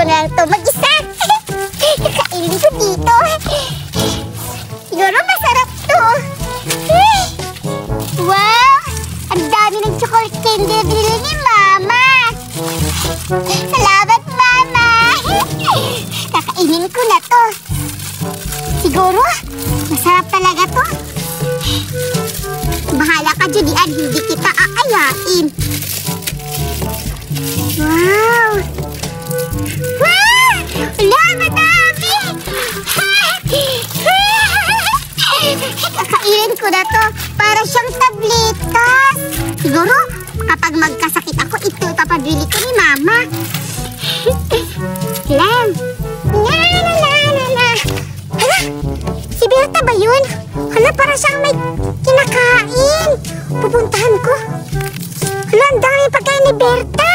na lang to mag-isa. Kakainin ko dito. Siguro masarap to. Wow! Ang dami ng chocolate candy na binili ni Mama. Salamat, Mama. Kakainin ko na to. Siguro, masarap talaga to. Bahala ka, Judian. Hindi kita aayain. Wow! Wow! Wala, madami! Kakainin ko na to. Para siyang tabletas. Siguro, kapag magkasakit ako, ito ipapabili ko ni Mama. Lam! Hala! Si Berta ba yun? Hala, para siyang may kinakain. Pupuntahan ko. Hala, ang dami pagkain ni Berta.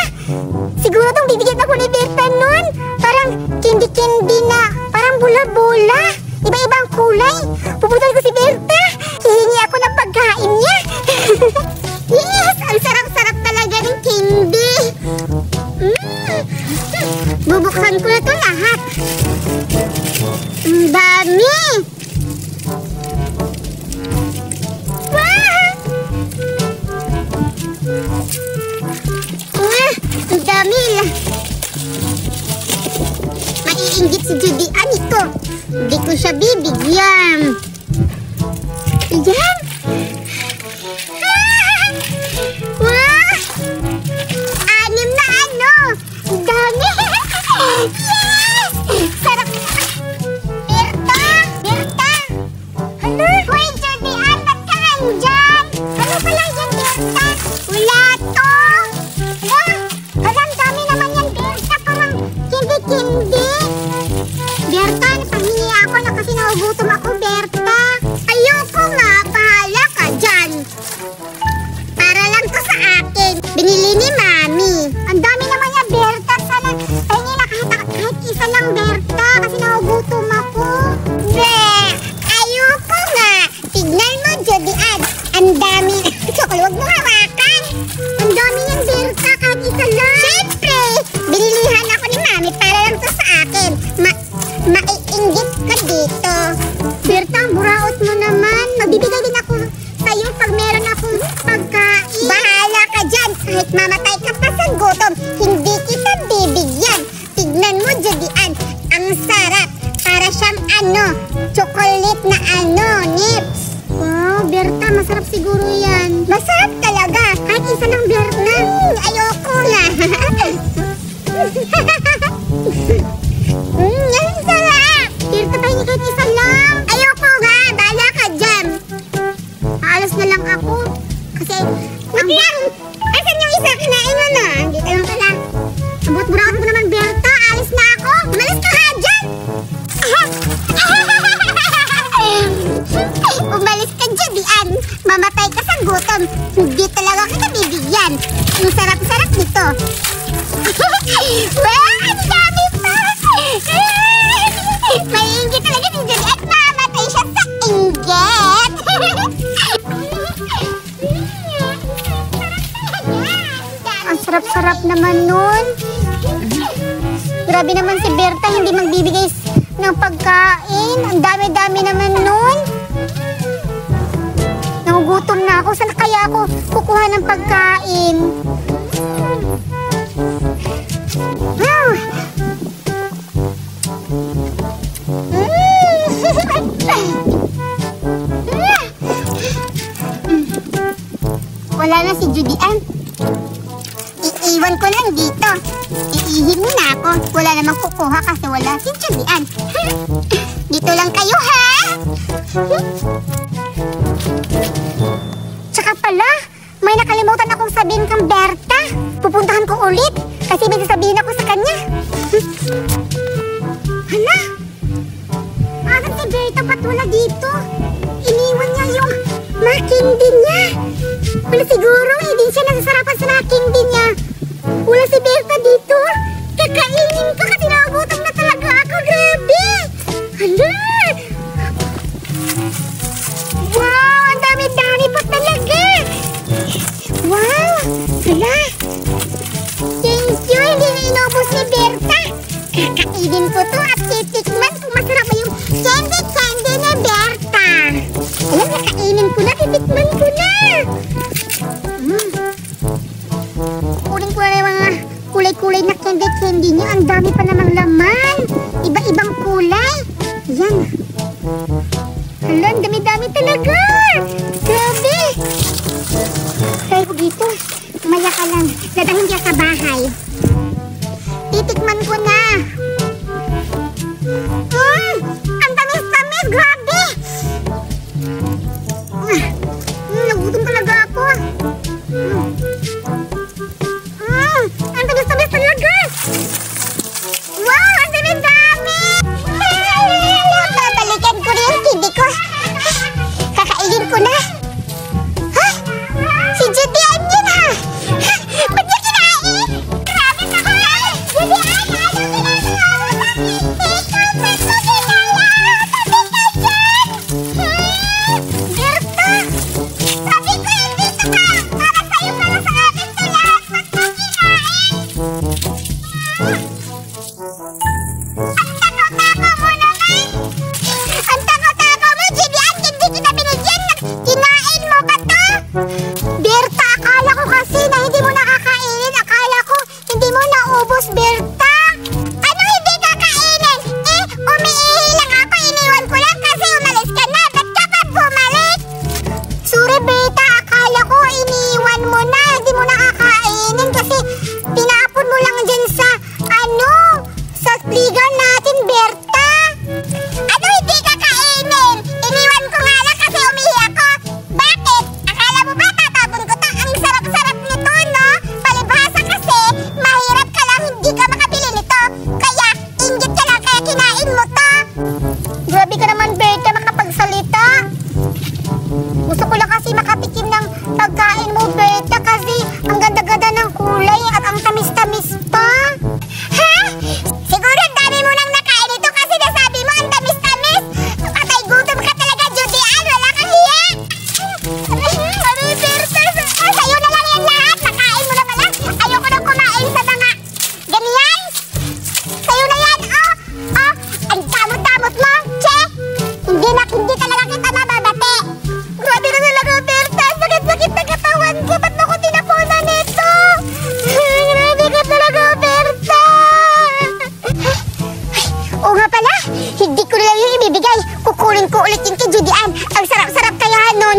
Siguro itong bibigyan ako ni Berta nun. Parang candy-candy na. Parang bula-bula. Iba-ibang kulay. Pupuntahan ko si Berta. Hihingi ako ng pagkain niya. Yes! Ang sarap-sarap talaga ng candy. Bubuksan ko na ito lahat. Ang dami! Wow! Ang dami! Maiinggit si Judian ito. Hindi ko siya bibigyan. Yan! Wow! 6 na ano! Ang dami! Yes! Sarap! Berta! Berta! Ano? Uy, Judian! Ba't ka nandyan? Ano pala yan, Berta? Wala to! Parang dami naman yan, Berta. Parang candy-candy. Berta, napahingi ako na kasi nagugutom ako, Berta. Ayoko nga. Bahala ka dyan. Para lang to sa akin. Binili ni Mami. Ang dami naman yan, Berta. Sana pahingi na kahit isa lang, Berta. Kasi nagugutom ako. Bleh! Ayoko nga. Tignan mo, Judian. Ang dami. Chokol, huwag mo hawakan. Ang dami yan, Berta. Kahit isa lang. Siyempre, binilihan ako ni Mami para lang to sa akin. Maiinggit ka dito. Berta, buraot mo naman. Magbibigay din ako sa'yo pag meron akong pagkain. Bahala ka dyan. Kahit mamatay ka pa sa gutom, hindi kita bibigyan. Tignan mo, Judian. Ang sarap. Para siyang chocolate na nips. Wow, Berta, masarap siguro yan. Masarap talaga. Kahit isa lang, Berta. Ayoko nga. Yan sarap. Berta, pahingi kahit isa lang. Ayoko nga. Bahala ka dyan. Aalas na lang ako. Kasi, wait lang. Asan yung isa? Kinain mo na. Dito lang pala. Abot-buraot mo naman, Berta. Alis na ako. Umalis ka nga dyan. Umalis ka, Judian. Mamatay ka sa gutom. Hindi talaga kita bibigyan. Ang sarap-sarap nito. Wow, ang dami pa. Maiinggit talaga si Judian. Mamatay siya sa inggit. Ang sarap-sarap naman nun. Grabe naman si Berta, hindi magbibigay ng pagkain. Ang dami-dami naman nun. Nagugutom na ako. Saan kaya ako kukuha ng pagkain? Wow! Wala na si Judian. Iiwan ko lang dito. Iihin mo na ako. Wala namang kukuha kasi wala si Judian. Dito lang kayo, ha? Tsaka pala, may nakalimutan akong sabihin kang Berta. Pupuntahan ko ulit kasi may sasabihin ako sa kanya. Hala? Asan si Berta? Ba't wala dito? Iniwan niya yung candy niya. Wala siguro, hindi siya nasasarapan sa candy niya. Wala si Berta dito. Kakainin ko kasi nagugutom na talaga ako. Grabe! Hala! Wow! Ang dami-dami pa talaga! Wow! Hala! Thank you! Hindi na inubos ni Berta. kakainin ko to at titikman kung masarap ba yung candy ni Berta. Alam, nakainin ko na, titikman ko na. Kunin ko na yung mga kulay-kulay na candy niya. Ang dami pa namang laman. Iba-ibang kulay. Yan. Hala, ang dami-dami talaga. Grabe. Try ko dito. Maya ka lang. Dadahin ka sa bahay. Titikman ko na. Ang tamis-tamis. Grabe. Nagutom talaga ako. Ang tamis-tamis talaga. Wow, ang dami-dami. Babalikan ko rin yung kidi ko. Kakainin ko na. Ha? Si Judy Ann yun ha? Ba't niya kinain? Grabe na ko yan. Judy Ann, ano Berta, sabi ko hindi to ka. Para sa'yo, para sa akin to lahat. Ba't mo kinain? Ang tako-tako mo, Judy Ann, hindi kita binigyan. Kinain mo ba to? Berta, akala ko kasi na hindi mo nakakainin. Akala ko hindi mo naubos, Berta. Ano hindi kakainin? Umiihi lang ako. Iniwan ko lang kasi umalis ka na. Ba't ka pa bumalik? Sorry, Berta. Akala ko iniwan mo na. Hindi mo nakakainin kasi tinapon mo lang dyan sa sa ligan natin, Berta. Ano hindi kakainin? Iniwan ko nga lang kasi umihi ako. Bakit? Akala mo ba tatapon ko to? Ang sarap-sarap nito, no? Palibhasa kasi mahirap ka lang, hindi ka makabili nito. Kaya inggit ka lang, kaya kinain mo to. Grabe ka naman, Berta, makapagsalita. Gusto ko lang kasi makatikim ng pagkain mo, Berta, kasi ang ganda-ganda ng kulay at ang tamis-tamis pa. Ha? Siguro ang dami mo nang nakain ito kasi nasabi mo ang tamis-tamis. Patay gutom ka talaga, Judy Ann. Wala kang hiya. Mami, Berta, sa'yo na lang yan lahat. Nakain mo na pala. Ayoko nang kumain sa mga ganyan. Sa'yo na yan, ang damot-damot mo, che. Hindi talaga kita mababate. Grabe ka talaga, Berta. Sakit-sakit na katawan ko. Ba't mo ko tinapunan nito? Grabe ka talaga, Berta. Oo nga pala, hindi ko lang yung ibibigay. Kukunin ko ulit yung kay Judy Ann. Ang sarap-sarap kaya nun.